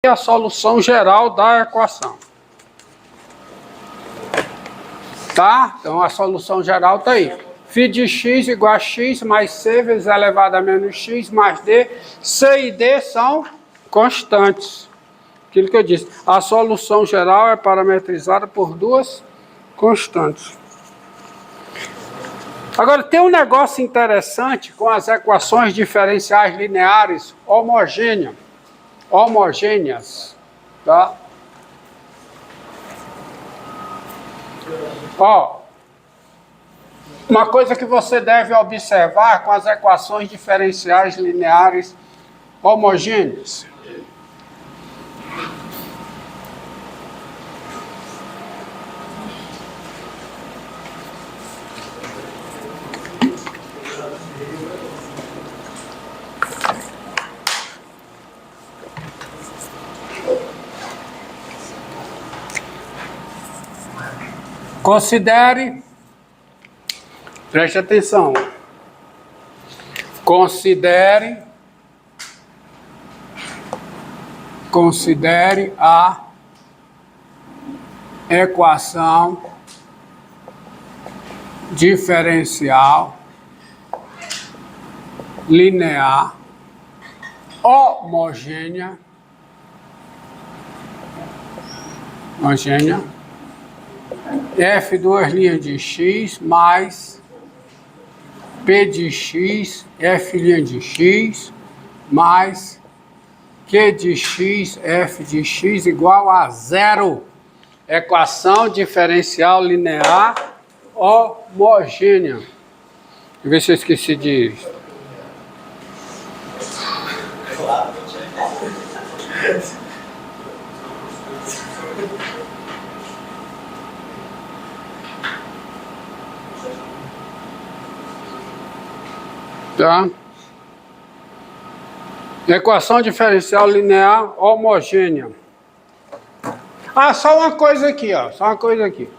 a solução geral da equação. Tá? Então a solução geral está aí. Φ de x igual a x mais c vezes elevado a menos x mais d. C e d são constantes. Aquilo que eu disse. A solução geral é parametrizada por duas constantes. Agora, tem um negócio interessante com as equações diferenciais lineares homogêneas. Tá? Ó, uma coisa que você deve observar com as equações diferenciais lineares homogêneas. Considere, preste atenção, considere a equação diferencial linear homogênea F duas linhas de x mais P de x, F linha de x, mais Q de x, F de x igual a zero. Equação diferencial linear homogênea. Deixa eu ver se eu esqueci de... Tá? Equação diferencial linear homogênea. Ah, só uma coisa aqui, ó. Só uma coisa aqui.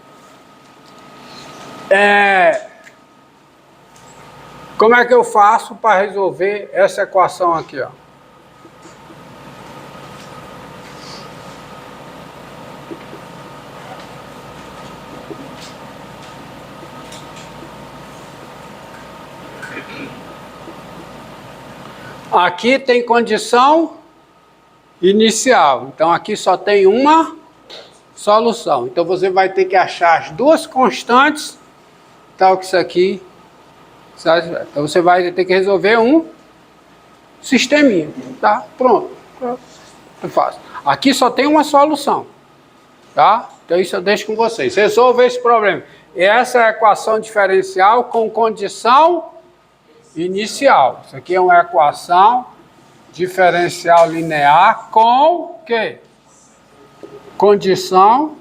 Como é que eu faço para resolver essa equação aqui, ó? Aqui tem condição inicial, então aqui só tem uma solução. Então você vai ter que achar as duas constantes, tal que isso aqui. Então você vai ter que resolver um sisteminha, tá? Pronto. É fácil. Aqui só tem uma solução, tá? Então isso eu deixo com vocês. Resolva esse problema. Essa é a equação diferencial com condição inicial. Isso aqui é uma equação diferencial linear com o quê? Condição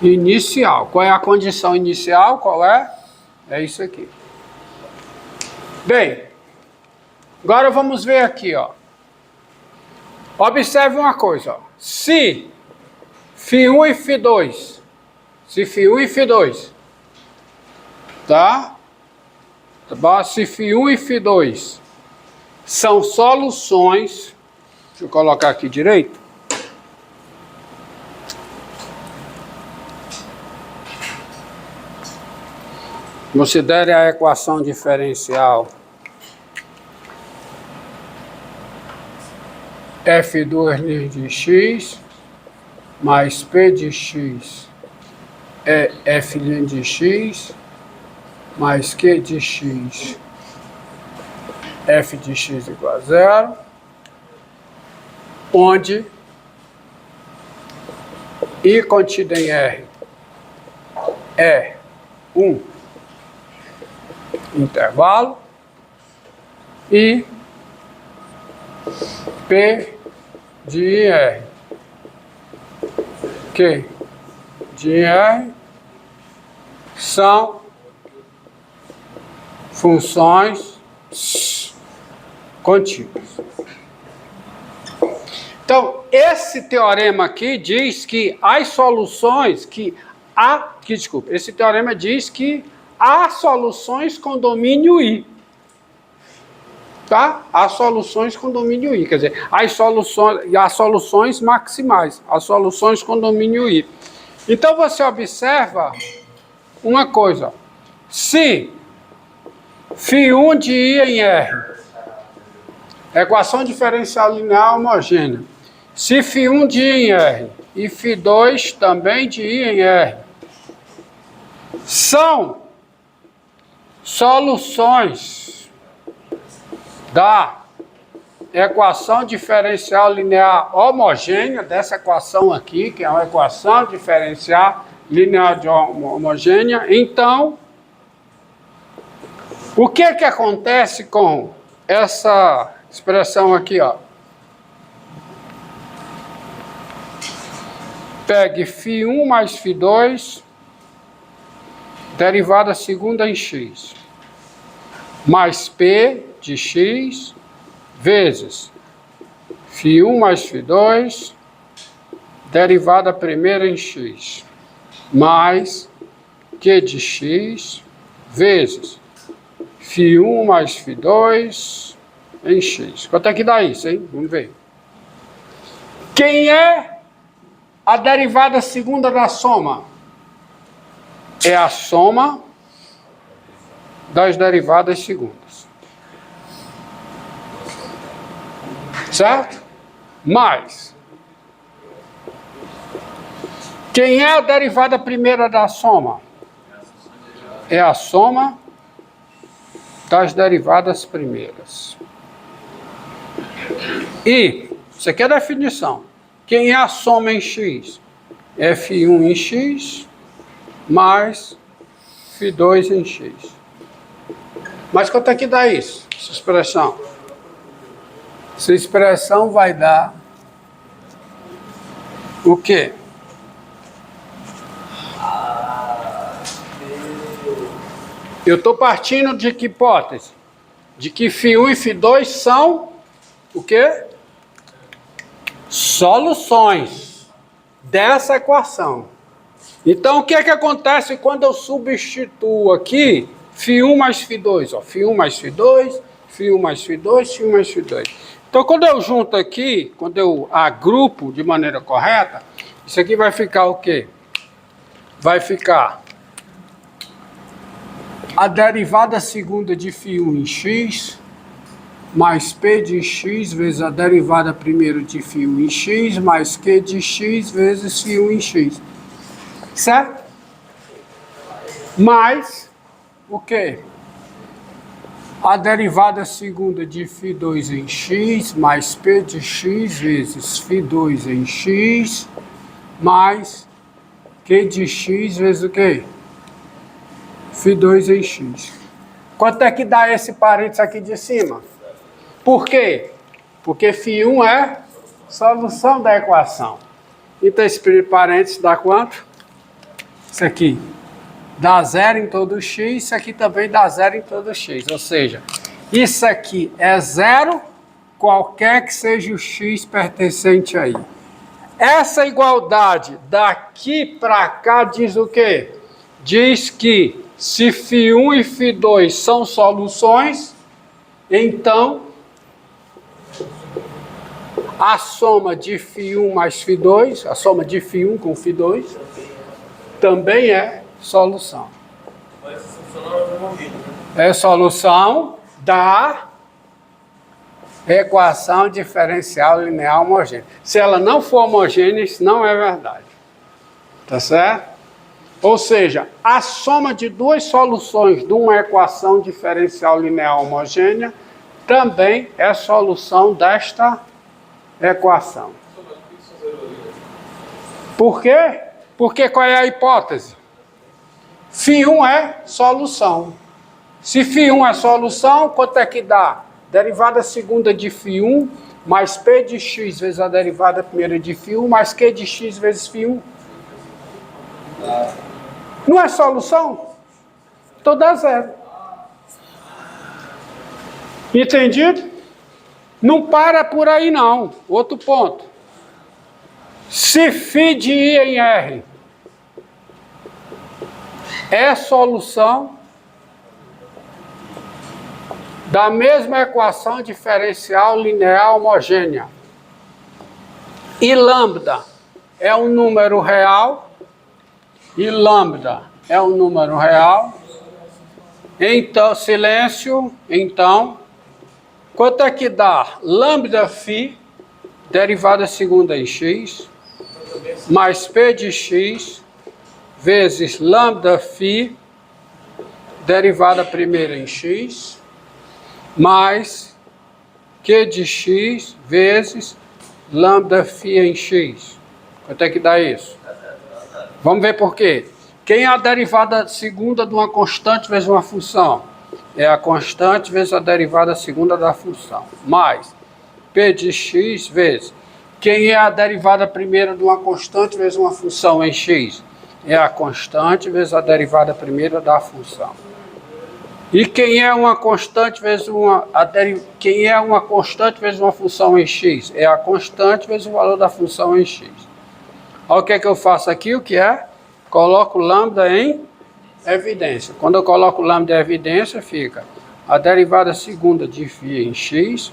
inicial. Qual é a condição inicial? Qual é? É isso aqui. Bem, agora vamos ver aqui, ó. Observe uma coisa, ó. Se φ1 e φ2, se φ1 e φ2, tá? Se φ1 e φ2 são soluções, deixa eu colocar aqui direito. Considere a equação diferencial F duas linhas de x mais P de x é F linha de x mais Q de x, F de x igual a zero, onde I contido em R é um intervalo e P de IR, Q de IR são funções contínuas. Então, esse teorema aqui diz que as soluções esse teorema diz que há soluções com domínio I. Tá? As soluções com domínio I, quer dizer, as soluções maximais, as soluções com domínio I. Então você observa uma coisa, se φ1 de I em R, equação diferencial linear homogênea, se φ1 de I em R e φ2 também de I em R, são soluções da equação diferencial linear homogênea, dessa equação aqui, que é uma equação diferencial linear homogênea, então, o que é que acontece com essa expressão aqui, ó? Pegue φ1 mais φ2, derivada segunda em x, mais P de x, vezes φ1 mais φ2, derivada primeira em x, mais Q de x, vezes φ1 mais φ2 em x. Quanto é que dá isso, hein? Vamos ver. Quem é a derivada segunda da soma? É a soma das derivadas segundas. Certo? Mais. Quem é a derivada primeira da soma? É a soma das derivadas primeiras. E, isso aqui é a definição. Quem é a soma em x? É φ1 em x mais φ2 em x. Mas quanto é que dá isso? Essa expressão? Essa expressão vai dar o quê? Eu estou partindo de que hipótese? De que φ1 e φ2 são o quê? Soluções dessa equação. Então, o que é que acontece quando eu substituo aqui φ1 mais φ2? Ó, φ1 mais φ2, φ1 mais φ2, φ1 mais φ2. Então, quando eu junto aqui, quando eu agrupo de maneira correta, isso aqui vai ficar o quê? Vai ficar a derivada segunda de φ1 em x, mais P de x vezes a derivada primeira de φ1 em x, mais Q de x vezes φ1 em x. Certo? Mais o quê? A derivada segunda de φ2 em x, mais P de x vezes φ2 em x, mais Q de x vezes o quê? φ2 em x. Quanto é que dá esse parênteses aqui de cima? Por quê? Porque φ1 é solução da equação. Então esse parênteses dá quanto? Isso aqui dá zero em todo x, isso aqui também dá zero em todo x. Ou seja, isso aqui é zero, qualquer que seja o x pertencente aí. Essa igualdade daqui para cá diz o quê? Diz que se φ1 e φ2 são soluções, então a soma de φ1 mais φ2, a soma de φ1 com φ2, também é solução. É solução da equação diferencial linear homogênea. Se ela não for homogênea, isso não é verdade. Tá certo? Ou seja, a soma de duas soluções de uma equação diferencial linear homogênea também é solução desta equação. Por quê? Porque qual é a hipótese? φ1 é solução. Se φ1 é solução, quanto é que dá? Derivada segunda de φ1 mais P de x vezes a derivada primeira de φ1 mais Q de x vezes φ1. Não é solução? Então dá zero. Entendido? Não para por aí não. Outro ponto. Se φ de I em R é solução da mesma equação diferencial linear homogênea. E lambda é um número real. E lambda é um número real. Então, silêncio. Então, quanto é que dá? Lambda φ, derivada segunda em x, mais p de x, vezes lambda φ, derivada primeira em x, mais q de x, vezes lambda φ em x. Quanto é que dá isso? Vamos ver por quê. Quem é a derivada segunda de uma constante vezes uma função? É a constante vezes a derivada segunda da função. Mais p de x vezes. Quem é a derivada primeira de uma constante vezes uma função em x? É a constante vezes a derivada primeira da função. E quem é uma constante vezes quem é uma constante vezes uma função em x? É a constante vezes o valor da função em x. Olha o que é que eu faço aqui, o que é? Coloco lambda em evidência. Quando eu coloco lambda em evidência, fica a derivada segunda de φ em x,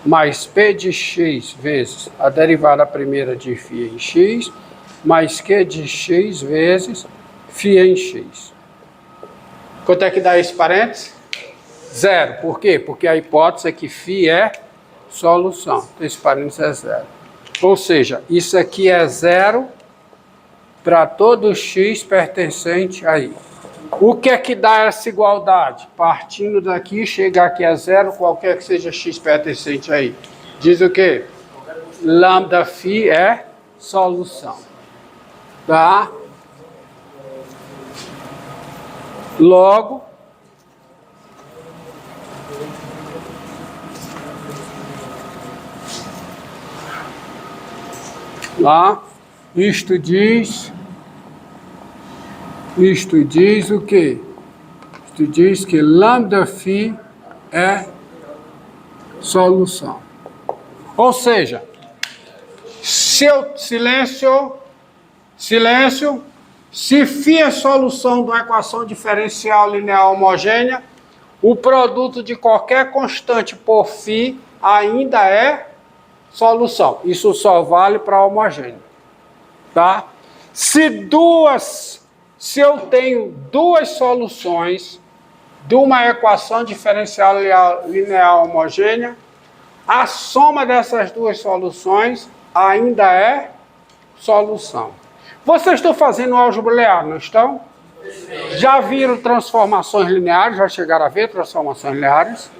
mais p de x vezes a derivada primeira de φ em x, mais q de x vezes φ em x. Quanto é que dá esse parênteses? Zero. Por quê? Porque a hipótese é que φ é solução. Esse parênteses é zero. Ou seja, isso aqui é zero para todo x pertencente aí. O que é que dá essa igualdade? Partindo daqui, chegar aqui a zero, qualquer que seja x pertencente aí. Diz o quê? Lambda φ é solução. Tá? Logo, lá, isto diz o quê? Isto diz que lambda φ é solução. Ou seja, silêncio, se φ é solução de uma equação diferencial linear homogênea, o produto de qualquer constante por φ ainda é solução. Isso só vale para homogêneo. Tá? Se eu tenho duas soluções de uma equação diferencial linear homogênea, a soma dessas duas soluções ainda é solução. Vocês estão fazendo álgebra linear, não estão? Já viram transformações lineares? Já chegaram a ver transformações lineares?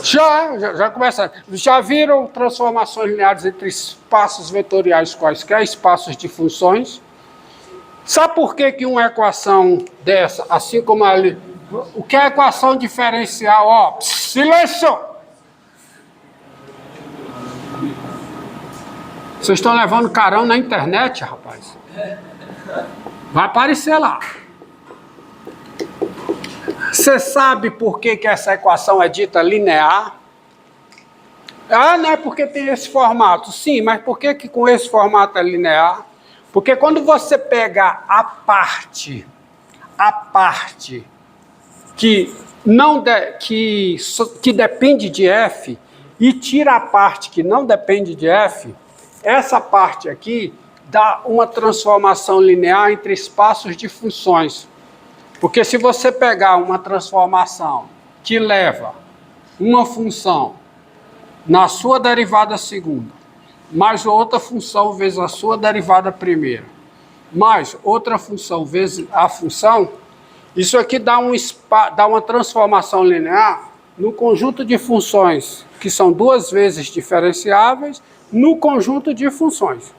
Já começa. Já viram transformações lineares entre espaços vetoriais quaisquer, espaços de funções? Sabe por que uma equação dessa, assim como ali, o que é equação diferencial? Ó, silêncio! Vocês estão levando carão na internet, rapaz? Vai aparecer lá. Você sabe por que essa equação é dita linear? Ah, não é porque tem esse formato. Sim, mas por que com esse formato é linear? Porque quando você pega a parte que depende de f e tira a parte que não depende de f, essa parte aqui dá uma transformação linear entre espaços de funções. Porque se você pegar uma transformação que leva uma função na sua derivada segunda, mais outra função vezes a sua derivada primeira, mais outra função vezes a função, isso aqui dá uma transformação linear no conjunto de funções, que são duas vezes diferenciáveis, no conjunto de funções.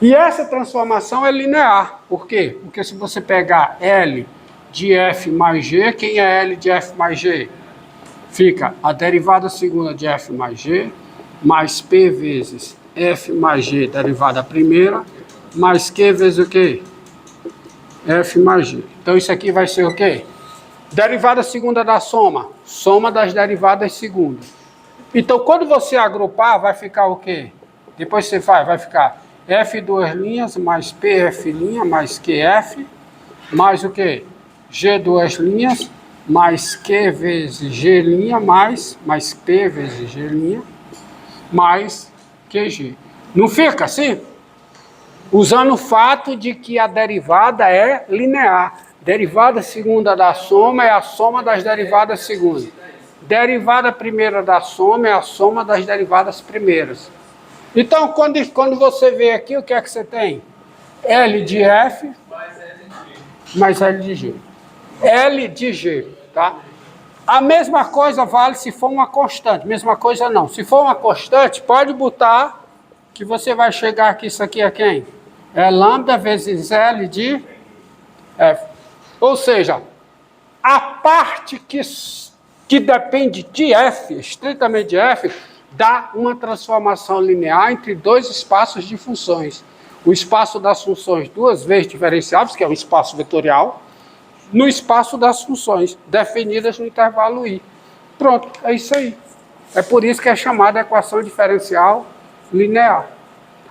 E essa transformação é linear. Por quê? Porque se você pegar L de f mais g, quem é L de f mais g? Fica a derivada segunda de f mais g, mais p vezes f mais g, derivada primeira, mais q vezes o quê? F mais g. Então isso aqui vai ser o quê? Derivada segunda da soma. Soma das derivadas segundas. Então quando você agrupar, vai ficar o quê? Depois você vai ficar f duas linhas, mais pf linha, mais qf, mais o quê? G duas linhas, mais Q vezes G' mais P vezes G' mais QG. Não fica assim? Usando o fato de que a derivada é linear. Derivada segunda da soma é a soma das derivadas segundas. Derivada primeira da soma é a soma das derivadas primeiras. Então, quando você vê aqui, o que é que você tem? L de F mais L de G. L de G, tá? A mesma coisa vale se for uma constante. Mesma coisa não. Se for uma constante, pode botar que você vai chegar aqui, isso aqui é quem? É lambda vezes L de F. Ou seja, a parte que depende de F, estritamente de F, dá uma transformação linear entre dois espaços de funções. O espaço das funções duas vezes diferenciáveis, que é um espaço vetorial, no espaço das funções definidas no intervalo I. Pronto, é isso aí. É por isso que é chamada equação diferencial linear.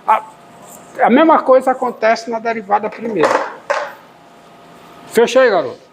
A mesma coisa acontece na derivada primeira. Fecha aí, garoto.